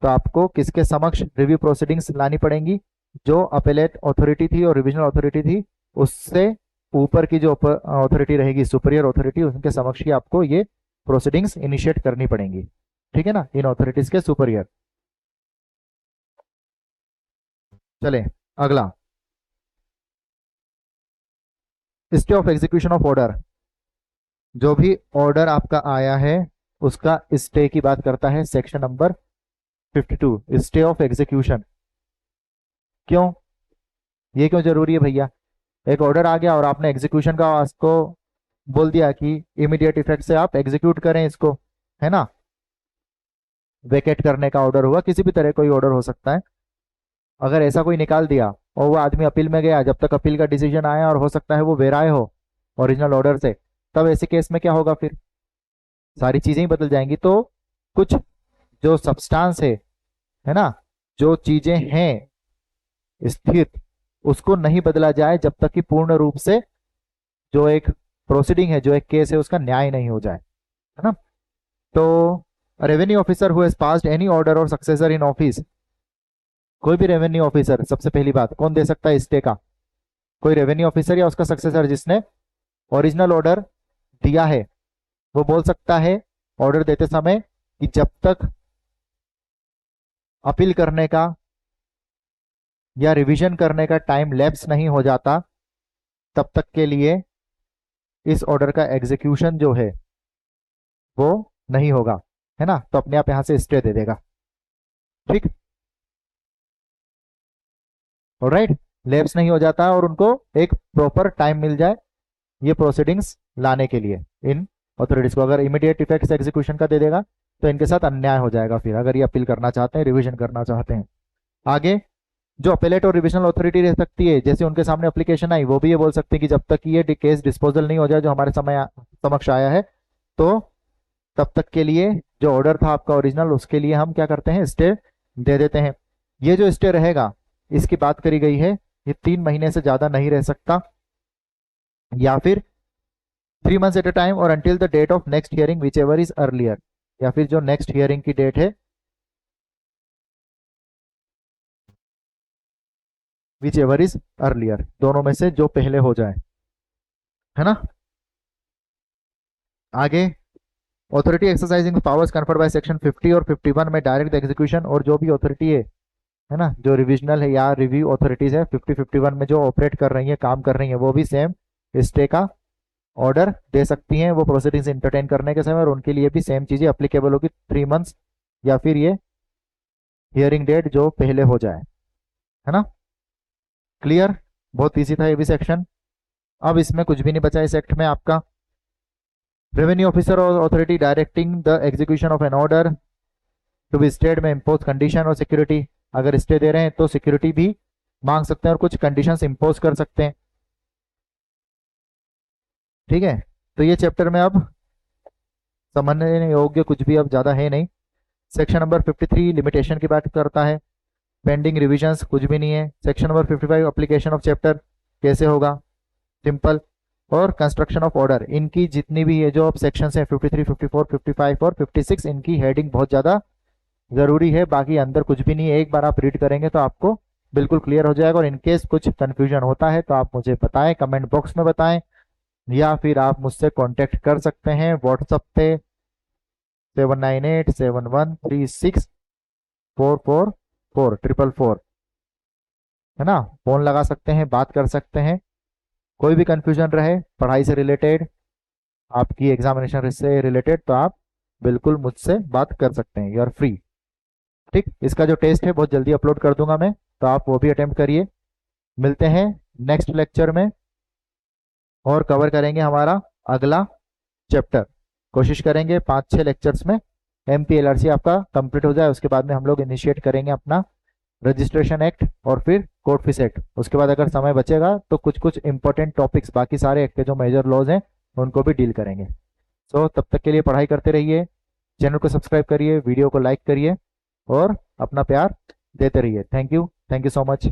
A: तो आपको किसके समक्ष रिव्यू प्रोसीडिंग्स लानी पड़ेंगी? जो अपेलेट अथॉरिटी थी और रिविजनल अथॉरिटी थी, उससे ऊपर की जो अथॉरिटी रहेगी, सुपीरियर अथॉरिटी, उनके समक्ष ही आपको ये प्रोसीडिंग्स इनिशिएट करनी पड़ेंगी, ठीक है ना, इन अथॉरिटीज के सुपीरियर। चले अगला, stay of execution of order. जो भी ऑर्डर आपका आया है उसका स्टे की बात करता है section number 52, stay of execution. क्यों, ये क्यों जरूरी है भैया? एक ऑर्डर आ गया और आपने एग्जीक्यूशन का उसको बोल दिया कि इमीडिएट इफेक्ट से आप एग्जीक्यूट करें इसको, है ना। वेकेट करने का ऑर्डर हुआ, किसी भी तरह कोई ऑर्डर हो सकता है। अगर ऐसा कोई निकाल दिया और वो आदमी अपील में गया, जब तक अपील का डिसीजन आया, और हो सकता है वो वेराए हो ओरिजिनल ऑर्डर से, तब ऐसे केस में क्या होगा? फिर सारी चीजें ही बदल जाएंगी। तो कुछ जो सब्सटेंस है ना, जो चीजें हैं स्थित, उसको नहीं बदला जाए जब तक कि पूर्ण रूप से जो एक प्रोसीडिंग है, जो एक केस है, उसका न्याय नहीं हो जाए, है ना। तो revenue officer who has passed any order और सक्सेसर इन ऑफिस, कोई भी रेवेन्यू ऑफिसर, सबसे पहली बात कौन दे सकता है स्टे का? कोई रेवेन्यू ऑफिसर या उसका सक्सेसर जिसने ओरिजिनल ऑर्डर दिया है, वो बोल सकता है ऑर्डर देते समय कि जब तक अपील करने का या रिवीजन करने का टाइम लैप्स नहीं हो जाता, तब तक के लिए इस ऑर्डर का एग्जीक्यूशन जो है वो नहीं होगा, है ना। तो अपने आप यहां से स्टे दे देगा, ठीक। ऑलराइट, लैप्स नहीं हो जाता और उनको एक प्रॉपर टाइम मिल जाए ये प्रोसीडिंग्स लाने के लिए इन अथॉरिटीज को। अगर इमीडिएट इफेक्ट एग्जीक्यूशन का दे देगा तो इनके साथ अन्याय हो जाएगा फिर, अगर ये अपील करना चाहते हैं, रिवीजन करना चाहते हैं। आगे जो अपेलेट और रिविजनल अथॉरिटी रह सकती है, जैसे उनके सामने एप्लीकेशन आई, वो भी ये बोल सकते हैं कि जब तक ये केस डिस्पोजल नहीं हो जाए जो हमारे समक्ष आया है, तो तब तक के लिए जो ऑर्डर था आपका ओरिजिनल, उसके लिए हम क्या करते हैं? स्टे दे देते हैं। ये जो स्टे रहेगा, इसकी बात करी गई है, ये 3 महीने से ज्यादा नहीं रह सकता, या फिर 3 months at a time, or until the date of next hearing whichever is earlier, या फिर जो नेक्स्ट हियरिंग की डेट है विच एवर इज अर्लियर, दोनों में से जो पहले हो जाए, है ना। आगे, authority exercising powers conferred by section 50 और 51 में डायरेक्ट एग्जीक्यूशन, और जो भी ऑथोरिटी है ना, जो रिविजनल है या रिव्यू ऑथोरिटीज है 50 51 में जो ऑपरेट कर रही है, काम कर रही है, वो भी सेम स्टे का ऑर्डर दे सकती हैं वो प्रोसीडिंग्स इंटरटेन करने के समय, और उनके लिए भी सेम चीजें अप्लीकेबल होगी, 3 मंथ्स या फिर ये हियरिंग डेट जो पहले हो जाए, है ना। क्लियर, बहुत इजी था ये भी सेक्शन। अब इसमें कुछ भी नहीं बचा इस एक्ट में आपका। Revenue officer or authority directing the execution of an order to be stayed may impose condition or security, अगर स्टे दे रहे हैं तो सिक्योरिटी भी मांग सकते हैं और कुछ कंडीशंस इंपोज कर सकते हैं, ठीक है। तो ये चैप्टर में अब समझने योग्य कुछ भी अब ज़्यादा है नहीं। सेक्शन नंबर 53 लिमिटेशन की बात करता है, पेंडिंग रिविजन्स कुछ भी नहीं है। Section number 55 application of chapter कैसे होगा, सिंपल। और कंस्ट्रक्शन ऑफ ऑर्डर, इनकी जितनी भी ये जो अब सेक्शन है 53, 54, 55 और 56, इनकी हेडिंग बहुत ज़्यादा ज़रूरी है, बाकी अंदर कुछ भी नहीं है। एक बार आप रीड करेंगे तो आपको बिल्कुल क्लियर हो जाएगा, और इनकेस कुछ कन्फ्यूजन होता है तो आप मुझे बताएं, कमेंट बॉक्स में बताएं, या फिर आप मुझसे कांटेक्ट कर सकते हैं व्हाट्सएप पे 7987136444 है ना। फोन लगा सकते हैं, बात कर सकते हैं, कोई भी कंफ्यूजन रहे पढ़ाई से रिलेटेड, आपकी एग्जामिनेशन से रिलेटेड, तो आप बिल्कुल मुझसे बात कर सकते हैं, यू आर फ्री। ठीक, इसका जो टेस्ट है बहुत जल्दी अपलोड कर दूंगा मैं, तो आप वो भी अटेम्प्ट करिए। मिलते हैं नेक्स्ट लेक्चर में और कवर करेंगे हमारा अगला चैप्टर। कोशिश करेंगे 5-6 लेक्चर्स में MPLRC आपका कंप्लीट हो जाए, उसके बाद में हम लोग इनिशिएट करेंगे अपना रजिस्ट्रेशन एक्ट और फिर कोर्ट फीस एक्ट। उसके बाद अगर समय बचेगा तो कुछ कुछ इंपॉर्टेंट टॉपिक्स बाकी सारे एक्ट के जो मेजर लॉज हैं उनको भी डील करेंगे। सो तब तक के लिए पढ़ाई करते रहिए, चैनल को सब्सक्राइब करिए, वीडियो को लाइक करिए और अपना प्यार देते रहिए। Thank you so much.